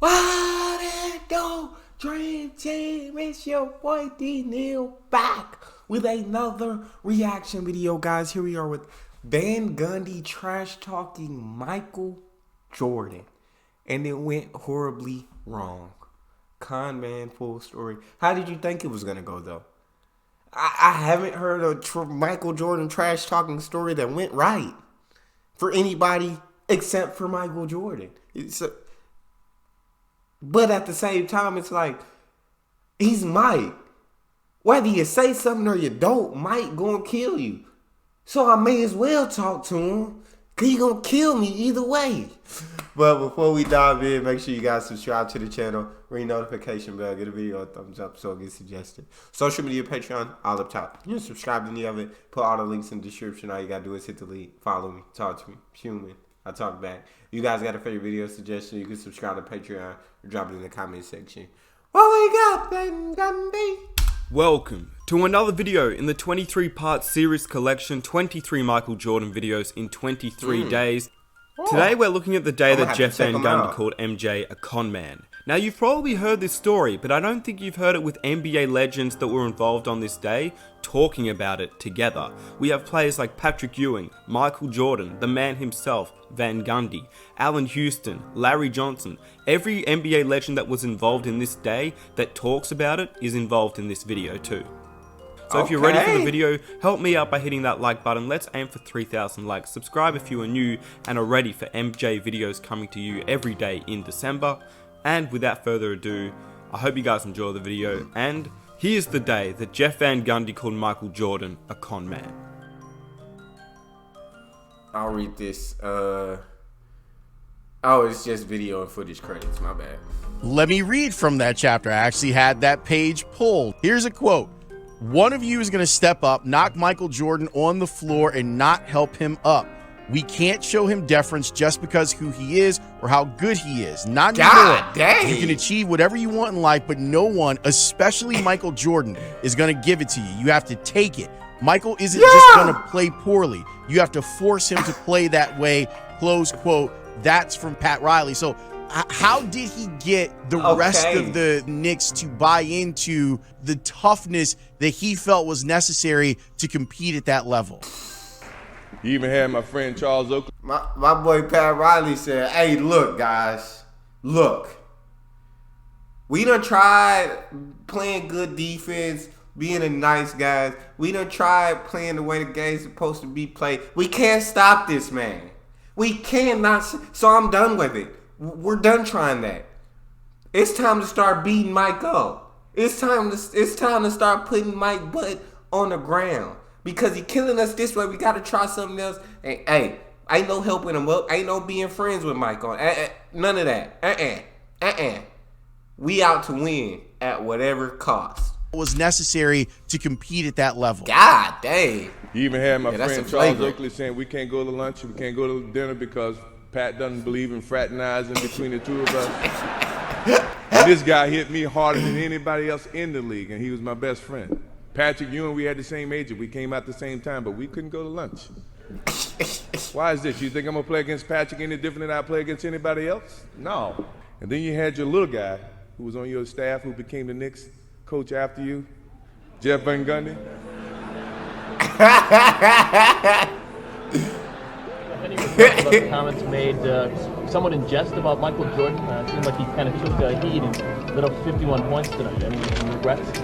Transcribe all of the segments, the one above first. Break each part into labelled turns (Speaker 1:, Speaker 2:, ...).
Speaker 1: What it do, Dream Team? It's your boy Neal back with another reaction video, guys. Here we are with Van Gundy trash talking Michael Jordan, and it went horribly wrong. Con man, full story. How did you think it was gonna go though? I haven't heard a Michael Jordan trash talking story that went right for anybody except for Michael Jordan. But at the same time, it's like, he's Mike. Whether you say something or you don't, Mike gonna kill you. So I may as well talk to him, because he gonna kill me either way. But before we dive in, make sure you guys subscribe to the channel, ring notification bell, get a video a thumbs up so it gets suggested. Social media, Patreon, all up top. You can subscribe to any of it, put all the links in the description. All you gotta do is hit the link, follow me, talk to me, human. I talk back. You guys got a favorite video suggestion, you can subscribe to Patreon or drop it in the comment section. What we got, Van Gundy?
Speaker 2: Welcome to another video in the 23-part series collection, 23 Michael Jordan videos in 23 days. Today we're looking at the day that Jeff Van Gundy called MJ a con man. Now you've probably heard this story, but I don't think you've heard it with NBA legends that were involved on this day talking about it together. We have players like Patrick Ewing, Michael Jordan, the man himself, Van Gundy, Allen Houston, Larry Johnson. Every NBA legend that was involved in this day that talks about it is involved in this video too. So if you're ready for the video, help me out by hitting that like button. Let's aim for 3,000 likes. Subscribe if you are new and are ready for MJ videos coming to you every day in December. And without further ado, I hope you guys enjoy the video. And here's the day that Jeff Van Gundy called Michael Jordan a con man.
Speaker 1: I'll read this. Oh, it's just video and footage credits. My bad.
Speaker 3: Let me read from that chapter. I actually had that page pulled. Here's a quote. One of you is going to step up, knock Michael Jordan on the floor, and not help him up. We can't show him deference just because who he is or how good he is. Not anymore.
Speaker 1: Dang.
Speaker 3: You can achieve whatever you want in life, but no one, especially Michael Jordan, is going to give it to you. You have to take it. Michael isn't just going to play poorly. You have to force him to play that way. Close quote. That's from Pat Riley. So how did he get the rest of the Knicks to buy into the toughness that he felt was necessary to compete at that level?
Speaker 4: You even had my friend Charles Oakley.
Speaker 1: My boy Pat Riley said, hey, look, guys. Look. We done tried playing good defense, being a nice guy. We done tried playing the way the game's supposed to be played. We can't stop this, man. We cannot. So I'm done with it. We're done trying that. It's time to start beating Mike up. It's time to start putting Mike butt on the ground. Because he killing us this way, we got to try something else. And, hey, ain't no helping him up. Ain't no being friends with Mike on. None of that. We out to win at whatever cost.
Speaker 3: It was necessary to compete at that level.
Speaker 1: God dang.
Speaker 4: You even had my friend Charles Oakley saying we can't go to lunch, we can't go to dinner because Pat doesn't believe in fraternizing between the two of us. And this guy hit me harder than anybody else in the league, and he was my best friend. Patrick Ewing, we had the same age, we came out at the same time, but we couldn't go to lunch. Why is this? You think I'm gonna play against Patrick any different than I play against anybody else? No. And then you had your little guy who was on your staff who became the Knicks coach after you, Jeff Van Gundy.
Speaker 5: Any reports about the comments made somewhat in jest about Michael Jordan? It seemed like he kind of took heat and lit up 51 points tonight. Any regrets?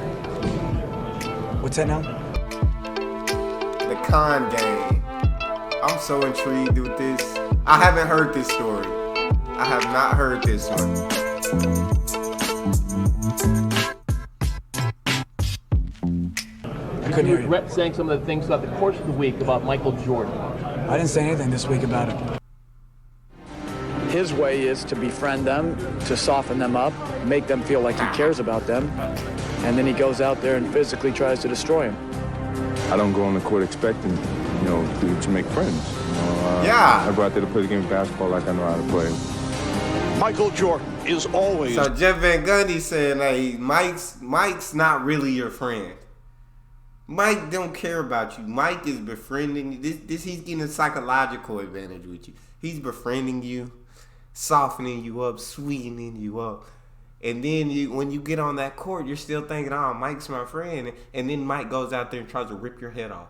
Speaker 6: What's that now?
Speaker 1: The con game. I'm so intrigued with this. I haven't heard this story. I have not heard this one.
Speaker 5: Do you regret saying some of the things throughout the course of the week about Michael Jordan?
Speaker 6: I didn't say anything this week about it.
Speaker 7: His way is to befriend them, to soften them up, make them feel like he cares about them, and then he goes out there and physically tries to destroy him.
Speaker 4: I don't go on the court expecting, to make friends. I go out there to play the game of basketball like I know how to play.
Speaker 8: Michael Jordan is always.
Speaker 1: So Jeff Van Gundy said, like, Mike's not really your friend. Mike don't care about you. Mike is befriending you. He's getting a psychological advantage with you. He's befriending you. softening you up, sweetening you up. And then when you get on that court, you're still thinking, oh, Mike's my friend. And then Mike goes out there and tries to rip your head off.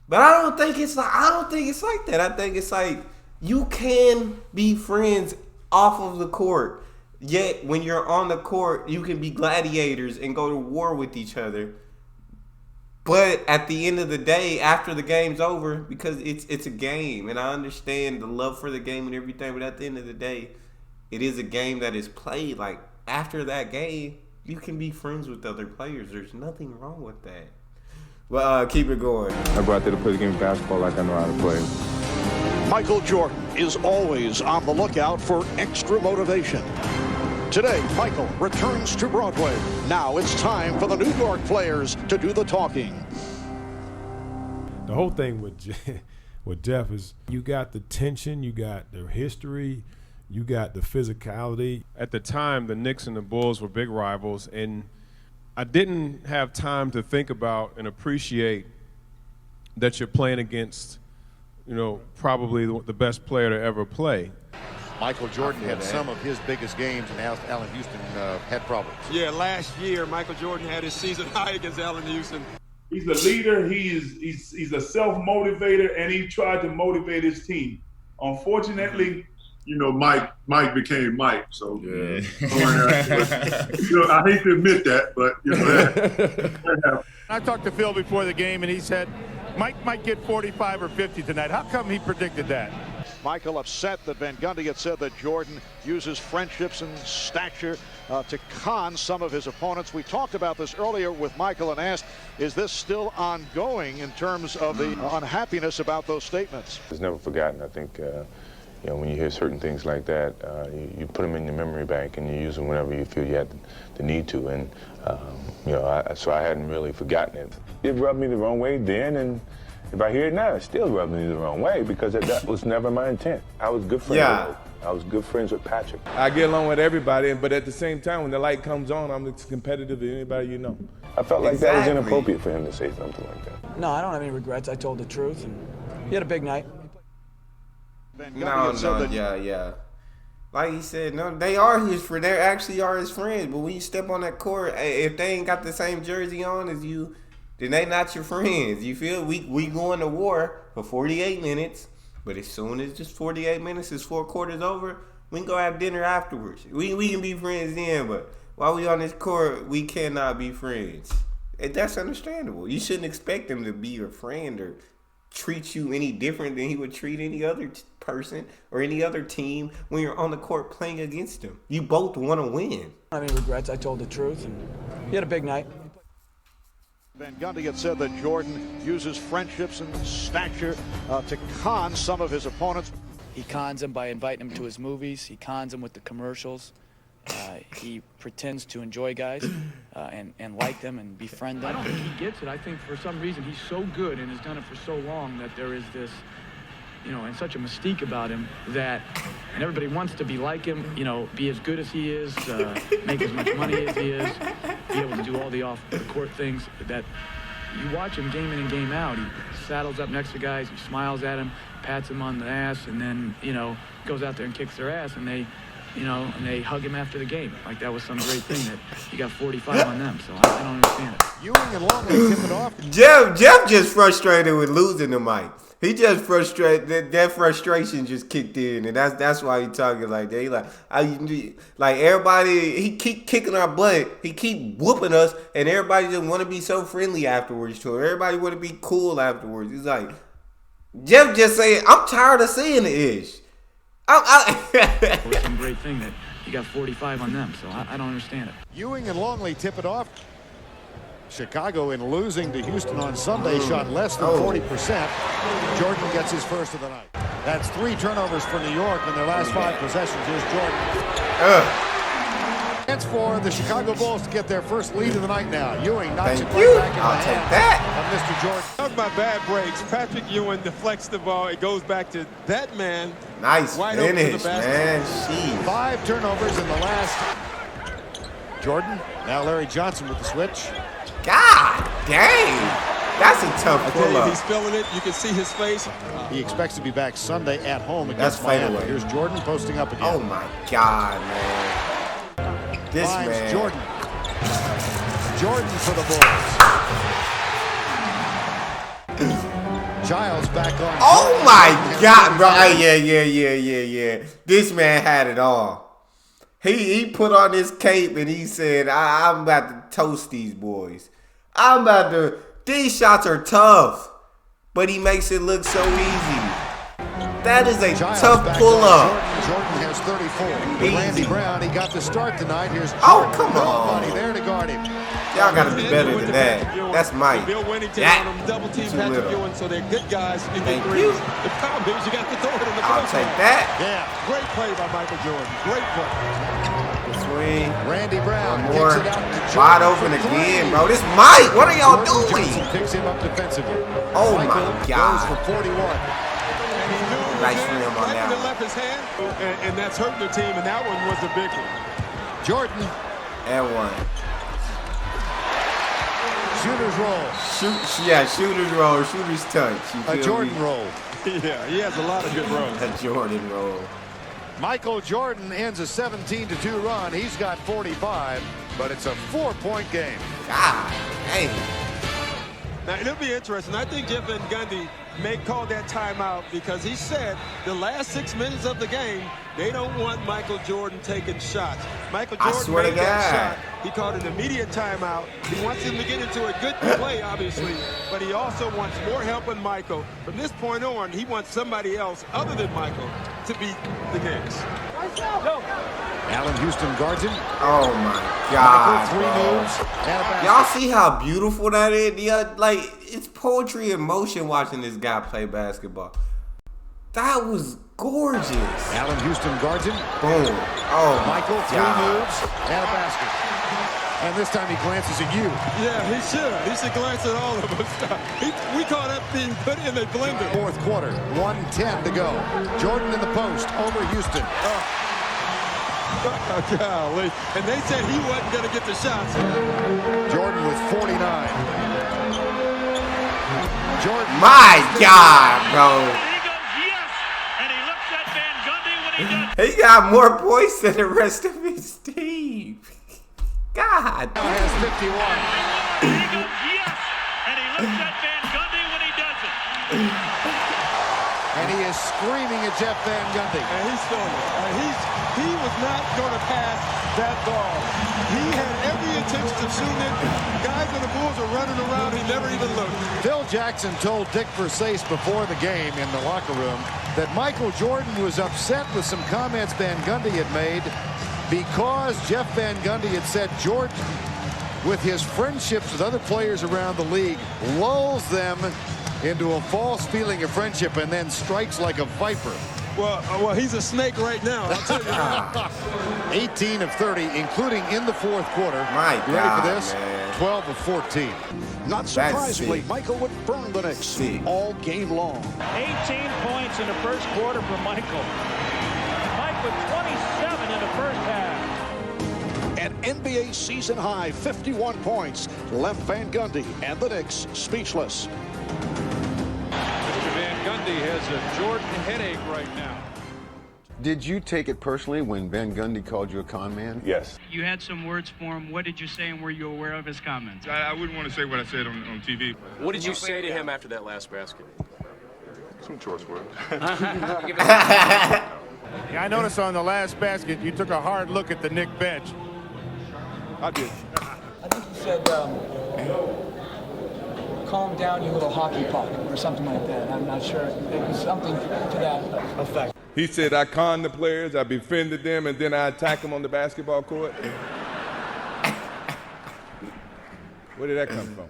Speaker 1: But I don't think it's like that. I think it's like you can be friends off of the court. Yet when you're on the court, you can be gladiators and go to war with each other. But at the end of the day, after the game's over, because it's a game, and I understand the love for the game and everything, but at the end of the day, it is a game that is played. Like, after that game, you can be friends with other players. There's nothing wrong with that. Well, keep it going.
Speaker 4: I go out there to play the game of basketball like I know how to play.
Speaker 8: Michael Jordan is always on the lookout for extra motivation. Today, Michael returns to Broadway. Now it's time for the New York players to do the talking.
Speaker 9: The whole thing with Jeff is you got the tension, you got the history, you got the physicality. At the time, the Knicks and the Bulls were big rivals, and I didn't have time to think about and appreciate that you're playing against, probably the best player to ever play.
Speaker 10: Michael Jordan had some of his biggest games, and Allen Houston had problems.
Speaker 11: Yeah, last year, Michael Jordan had his season high against Allen Houston.
Speaker 12: He's a leader, he's a self-motivator, and he tried to motivate his team. Unfortunately, Mike became Mike, so
Speaker 1: yeah.
Speaker 12: I hate to admit that, but
Speaker 10: I talked to Phil before the game, and he said Mike might get 45 or 50 tonight. How come he predicted that?
Speaker 8: Michael upset that Van Gundy had said that Jordan uses friendships and stature to con some of his opponents. We talked about this earlier with Michael and asked, is this still ongoing in terms of the unhappiness about those statements?
Speaker 4: It's never forgotten. I think, when you hear certain things like that, you put them in your memory bank and you use them whenever you feel you have the need to. And, so I hadn't really forgotten it. It rubbed me the wrong way then, and if I hear it now, it still rubs me the wrong way because that was never my intent. I was good friends. I was good friends with Patrick. I get along with everybody, but at the same time, when the light comes on, I'm as competitive as anybody you know. I felt like that was inappropriate for him to say something like that.
Speaker 6: No, I don't have any regrets. I told the truth, and he had a big night.
Speaker 1: Yeah. Like he said, no, they are his friends. They actually are his friends. But when you step on that court, if they ain't got the same jersey on as you, then they not your friends. You feel? We going to war for 48 minutes, but as soon as just 48 minutes is 4 quarters over, we can go have dinner afterwards. We can be friends then, but while we on this court, we cannot be friends. And that's understandable. You shouldn't expect him to be your friend or treat you any different than he would treat any other person or any other team when you're on the court playing against him. You both want to win.
Speaker 6: I have any regrets. I told the truth, and he had a big night.
Speaker 8: Van Gundy had said that Jordan uses friendships and stature to con some of his opponents.
Speaker 7: He cons them by inviting them to his movies. He cons them with the commercials. He pretends to enjoy guys and like them and befriend them.
Speaker 5: I don't think he gets it. I think for some reason he's so good and has done it for so long that there is this, and such a mystique about him and everybody wants to be like him, be as good as he is, make as much money as he is, be able to do all the off-the-court things that you watch him game in and game out. He saddles up next to guys, he smiles at him, pats him on the ass, and then, goes out there and kicks their ass, and they hug him after the game. Like that was some great thing that he got 45 on them, so I don't understand it.
Speaker 10: Ewing and Longley tip it off.
Speaker 1: Jeff just frustrated with losing the mic. He just frustrated. That frustration just kicked in, and that's why he talking like that. He like everybody. He keep kicking our butt. He keep whooping us, and everybody just want to be so friendly afterwards to him. Everybody want to be cool afterwards. He's like, Jeff just saying, I'm tired of seeing the ish.
Speaker 5: It was some great thing that he got 45 on them, so I don't understand it.
Speaker 10: Ewing and Longley tip it off. Chicago, in losing to Houston on Sunday, shot less than 40%. Jordan gets his first of the night. That's 3 turnovers for New York in their last 5 possessions. Here's Jordan. Chance for the Chicago Bulls to get their first lead of the night now. Ewing knocks it right back in the hands of Mr. Jordan.
Speaker 11: Talk about bad breaks. Patrick Ewing deflects the ball. It goes back to that man.
Speaker 1: Nice finish, man. Jeez.
Speaker 10: 5 turnovers in the last. Jordan. Now Larry Johnson with the switch.
Speaker 1: God dang. That's a tough pull-up.
Speaker 11: He's feeling it. You can see his face.
Speaker 10: He expects to be back Sunday at home
Speaker 1: That's
Speaker 10: against Miami.
Speaker 1: fadeaway.
Speaker 10: Here's Jordan posting up again.
Speaker 1: Oh my God, man! This
Speaker 10: Finds
Speaker 1: man.
Speaker 10: Jordan. Jordan for the Bulls. Giles back on.
Speaker 1: Oh my God, bro! Yeah. This man had it all. He put on his cape and he said, "I'm about to toast these boys. I'm about to. These shots are tough, but he makes it look so easy. That is a tough pull-up."
Speaker 10: Jordan has 34. Randy Brown, he got the start tonight. Here's Jordan.
Speaker 1: Oh, come on.
Speaker 10: Nobody there to guard him.
Speaker 1: Y'all gotta be better than that. That's Mike.
Speaker 11: Bill Winnington
Speaker 1: That
Speaker 11: on him, double team
Speaker 1: too
Speaker 11: Patrick
Speaker 1: little.
Speaker 11: Ewing, so they're good guys in the
Speaker 1: Thank
Speaker 11: threes.
Speaker 1: you.
Speaker 11: The problem is you got to throw it in the
Speaker 1: I'll
Speaker 11: post.
Speaker 1: take that.
Speaker 10: Yeah, great play by Michael Jordan. Great play.
Speaker 1: Swing.
Speaker 10: Randy Brown
Speaker 1: More.
Speaker 10: kicks it out to Jordan.
Speaker 1: Wide open again, bro. This Mike. What are y'all doing?
Speaker 10: Johnson picks him up defensively.
Speaker 1: Oh
Speaker 10: Michael
Speaker 1: my
Speaker 10: goes
Speaker 1: God.
Speaker 10: for 41.
Speaker 1: Nice rim on
Speaker 11: Right
Speaker 1: that
Speaker 11: when
Speaker 1: one.
Speaker 11: they left his hand, and that's hurting the team, and that one was the big one.
Speaker 10: Jordan,
Speaker 1: And one.
Speaker 10: shooter's roll.
Speaker 1: Shooters roll, shooters touch. You
Speaker 10: A
Speaker 1: feel
Speaker 10: Jordan
Speaker 1: me?
Speaker 10: roll.
Speaker 11: Yeah, he has a lot of good runs.
Speaker 1: A Jordan roll.
Speaker 10: Michael Jordan ends a 17-2 run. He's got 45, but it's a 4-point game.
Speaker 1: God, hey.
Speaker 11: Now, it'll be interesting. I think Jeff Van Gundy may call that timeout because he said the last 6 minutes of the game, they don't want Michael Jordan taking shots. Michael
Speaker 1: I
Speaker 11: Jordan
Speaker 1: swear to
Speaker 11: made that
Speaker 1: God.
Speaker 11: shot. He called an immediate timeout. He wants him to get into a good play, obviously, but he also wants more help in Michael. From this point on, he wants somebody else other than Michael to beat the Knicks.
Speaker 10: Allen Houston guards him.
Speaker 1: Oh my God,
Speaker 10: Michael, 3
Speaker 1: bro.
Speaker 10: moves and a basket.
Speaker 1: Y'all see how beautiful that is? Yeah, like, it's poetry in motion watching this guy play basketball. That was gorgeous.
Speaker 10: Allen Houston guards him.
Speaker 1: Boom. Oh,
Speaker 10: Michael, 3
Speaker 1: God.
Speaker 10: moves and a basket. And this time he glances at you.
Speaker 11: Yeah, he should. He should glance at all of us. We call that being put in a blender.
Speaker 10: Fourth quarter, 1:10 to go. Jordan in the post over Houston.
Speaker 11: Oh, golly. And they said he wasn't going to get the shots.
Speaker 10: Jordan with 49. Jordan.
Speaker 1: My God, bro. He got more points than the rest of his team. God.
Speaker 10: Now has 51. And he is screaming at Jeff Van Gundy.
Speaker 11: And he's feeling it. He was not going to pass that ball. He had every intention of shooting it. Guys on the Bulls are running around. He never even looked.
Speaker 10: Phil Jackson told Dick Versace before the game in the locker room that Michael Jordan was upset with some comments Van Gundy had made because Jeff Van Gundy had said Jordan, with his friendships with other players around the league, lulls them into a false feeling of friendship and then strikes like a viper.
Speaker 11: Well, he's a snake right now. I'll tell you that.
Speaker 10: 18 of 30, including in the fourth quarter.
Speaker 1: My
Speaker 10: You ready
Speaker 1: God,
Speaker 10: for this?
Speaker 1: man.
Speaker 10: 12 of 14.
Speaker 8: Not surprisingly, Michael would burn the Knicks all game long.
Speaker 13: 18 points in the first quarter for Michael. Mike with 27 in the first half.
Speaker 8: An NBA season high 51 points left Van Gundy and the Knicks speechless.
Speaker 14: Mr. Van Gundy has a Jordan headache right now.
Speaker 15: Did you take it personally when Van Gundy called you a con man?
Speaker 14: Yes.
Speaker 13: You had some words for him. What did you say, and were you aware of his comments?
Speaker 12: I wouldn't want to say what I said on TV.
Speaker 14: What did you say to him after that last basket?
Speaker 12: Some choice words.
Speaker 16: Yeah, I noticed on the last basket you took a hard look at the Knicks bench.
Speaker 12: I did.
Speaker 6: I think you said, calm down, you little hockey puck, or something like that. I'm not sure. It was something to that effect.
Speaker 4: He said I conned the players, I befriended them, and then I attack them on the basketball court. Where did that come from?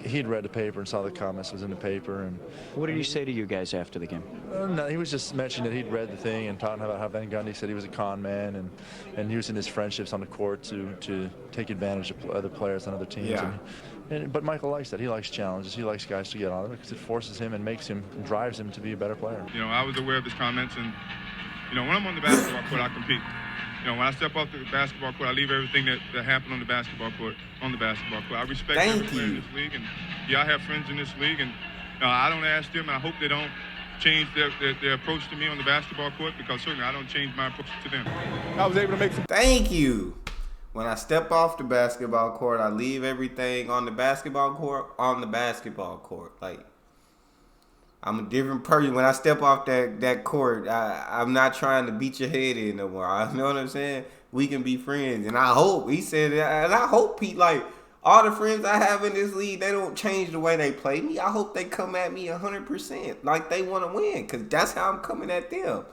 Speaker 17: He'd read the paper and saw the comments was in the paper. And
Speaker 18: what did he say to you guys after the game?
Speaker 17: No, he was just mentioning that he'd read the thing and talking about how Van Gundy said he was a con man and using his friendships on the court to take advantage of other players on other teams.
Speaker 1: Yeah.
Speaker 17: But Michael likes that. He likes challenges. He likes guys to get on it because it forces him and drives him to be a better player.
Speaker 12: You know, I was aware of his comments, and you know, when I'm on the basketball court, I compete.
Speaker 19: You know, when I step off the basketball court, I leave everything that happened on the basketball court on the basketball court. I respect every player in this league, and yeah, I have friends in this league, and I don't ask them, and I hope they don't change their approach to me on the basketball court, because certainly I don't change my approach to them.
Speaker 1: I was able to make some. Thank you. When I step off the basketball court, I leave everything on the basketball court. Like, I'm a different person. When I step off that court, I'm not trying to beat your head in no more. You know what I'm saying? We can be friends. And I hope, he said, and I hope, Pete, like, all the friends I have in this league, they don't change the way they play me. I hope they come at me 100%. Like, they want to win, because that's how I'm coming at them.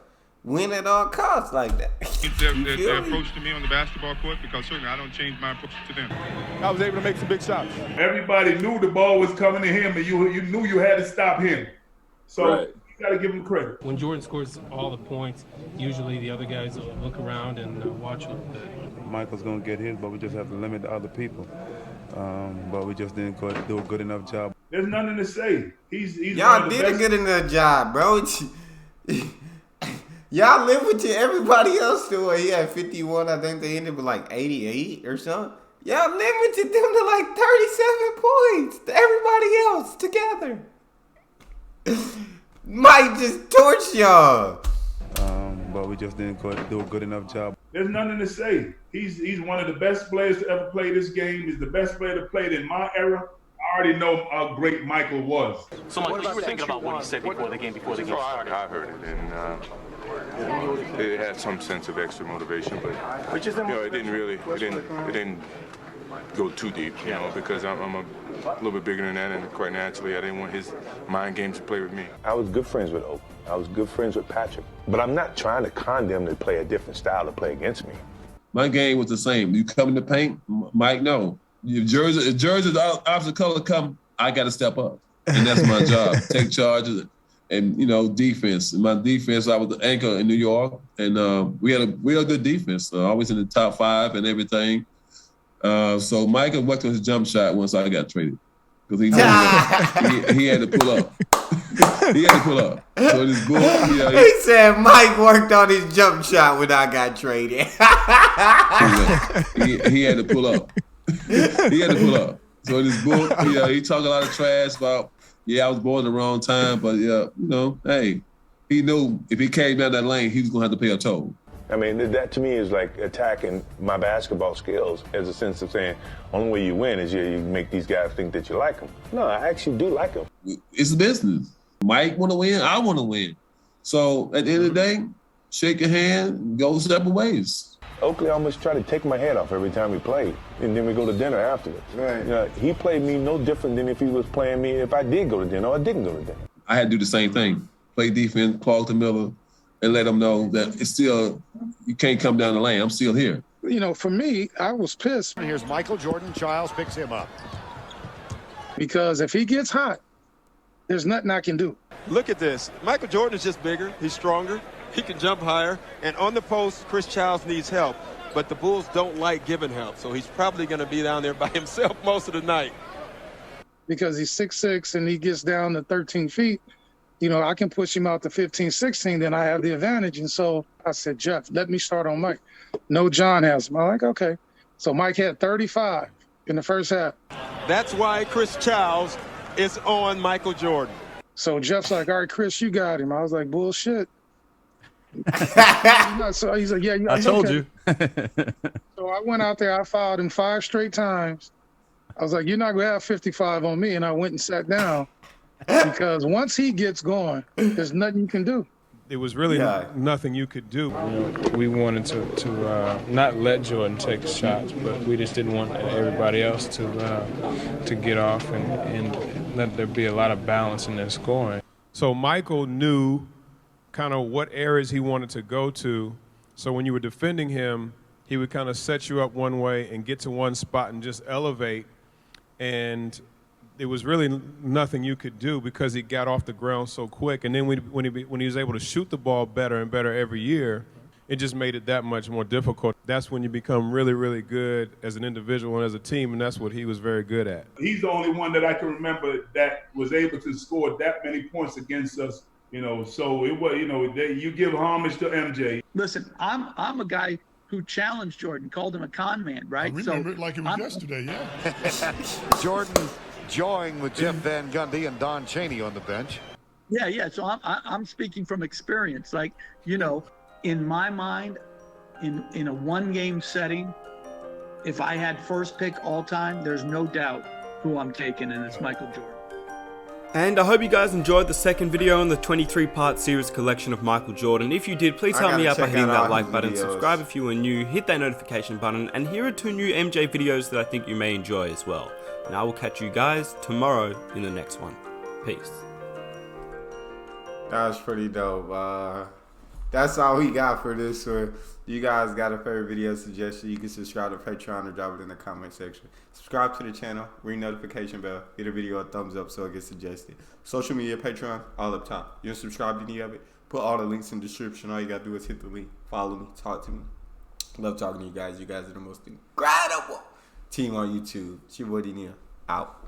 Speaker 1: Win at all costs like that.
Speaker 19: Their approach to me on the basketball court, because certainly I don't change my approach to them.
Speaker 12: I was able to make some big shots. Everybody knew the ball was coming to him, and you knew you had to stop him. So you got to give him credit.
Speaker 20: When Jordan scores all the points, usually the other guys will look around and watch it.
Speaker 21: Michael's going to get his, but we just have to limit the other people. But we just didn't do a good enough job.
Speaker 12: There's nothing to say. He's
Speaker 1: y'all did a good enough job, bro. Y'all live with everybody else doing. He had 51. I think they ended with like 88 or something. Y'all limited them to like 37 points to everybody else together. Mike just torched y'all.
Speaker 21: But we just didn't do a good enough job.
Speaker 12: There's nothing to say. He's one of the best players to ever play this game. He's the best player to play in my era. I already know how great Michael was.
Speaker 14: So, Mike, what you were thinking about what he said before the game started?
Speaker 22: I heard it, and it had some sense of extra motivation, but it didn't go too deep, because I'm a little bit bigger than that, and quite naturally, I didn't want his mind games to play with me.
Speaker 23: I was good friends with Oak. I was good friends with Patrick, but I'm not trying to con them to play a different style to play against me.
Speaker 24: My game was the same. You come in the paint, Mike, no. If Jersey's opposite color come, I got to step up, and that's my job. Take charge and defense. My defense, I was the anchor in New York, and we had a good defense. Always in the top 5 and everything. So Michael worked on his jump shot once I got traded, because he had to pull up. He had to pull up. So this bull,
Speaker 1: he said Mike worked on his jump shot when I got traded.
Speaker 24: he had to pull up. He had to pull up. So in his book, he talked a lot of trash about, I was born at the wrong time, but hey, he knew if he came down that lane, he was gonna have to pay a toll.
Speaker 23: I mean, that to me is like attacking my basketball skills, as a sense of saying, only way you win is you make these guys think that you like them. No, I actually do like them.
Speaker 24: It's a business. Mike want to win, I want to win. So at the end of the day, shake your hand, go separate ways.
Speaker 23: Oakley almost tried to take my head off every time we played, and then we go to dinner afterwards. Right. He played me no different than if he was playing me if I did go to dinner or I didn't go to dinner.
Speaker 24: I had to do the same thing. Play defense, clog the middle, and let them know that it's still, you can't come down the lane. I'm still here.
Speaker 25: For me, I was pissed.
Speaker 10: Here's Michael Jordan. Childs picks him up.
Speaker 25: Because if he gets hot, there's nothing I can do.
Speaker 11: Look at this. Michael Jordan is just bigger. He's stronger. He can jump higher. And on the post, Chris Childs needs help. But the Bulls don't like giving help. So he's probably going to be down there by himself most of the night.
Speaker 25: Because he's 6'6", and he gets down to 13 feet. I can push him out to 15, 16, then I have the advantage. And so I said, Jeff, let me start on Mike. No, John has him. I'm like, okay. So Mike had 35 in the first half.
Speaker 11: That's why Chris Childs is on Michael Jordan.
Speaker 25: So Jeff's like, all right, Chris, you got him. I was like, bullshit. So he's like, I told you. So I went out there, I fouled him 5 straight times. I was like, you're not going to have 55 on me. And I went and sat down, because once he gets going, there's nothing you can do.
Speaker 9: It was really nothing you could do. We wanted to not let Jordan take shots, but we just didn't want everybody else to get off and let there be a lot of balance in their scoring. So Michael knew kind of what areas he wanted to go to. So when you were defending him, he would kind of set you up one way and get to one spot and just elevate. And it was really nothing you could do, because he got off the ground so quick. And then when he was able to shoot the ball better and better every year, it just made it that much more difficult. That's when you become really, really good as an individual and as a team, and that's what he was very good at.
Speaker 12: He's the only one that I can remember that was able to score that many points against us. So it was, you give homage to MJ.
Speaker 26: Listen, I'm a guy
Speaker 6: who challenged Jordan, called him a con man, right?
Speaker 2: I remember it like it was yesterday, yeah.
Speaker 10: Jordan joying with Jeff Van Gundy and Don Chaney on the bench.
Speaker 6: Yeah. So I'm speaking from experience. Like, you know, in my mind, in a one-game setting, if I had first pick all time, there's no doubt who I'm taking, and it's Michael Jordan.
Speaker 3: And I hope you guys enjoyed the second video in the 23-part series collection of Michael Jordan. If you did, please help me out by hitting that like button, subscribe if you are new, hit that notification button, and here are 2 new MJ videos that I think you may enjoy as well. And I will catch you guys tomorrow in the next one. Peace.
Speaker 1: That was pretty dope. That's all we got for this one. You guys got a favorite video suggestion, you can subscribe to Patreon or drop it in the comment section. Subscribe to the channel, ring notification bell, get a video a thumbs up so it gets suggested. Social media, Patreon, all up top. You don't subscribe to any of it, put all the links in the description. All you gotta do is hit the link, follow me, talk to me. Love talking to you guys. You guys are the most incredible team on YouTube. It's your boy Neal. Out.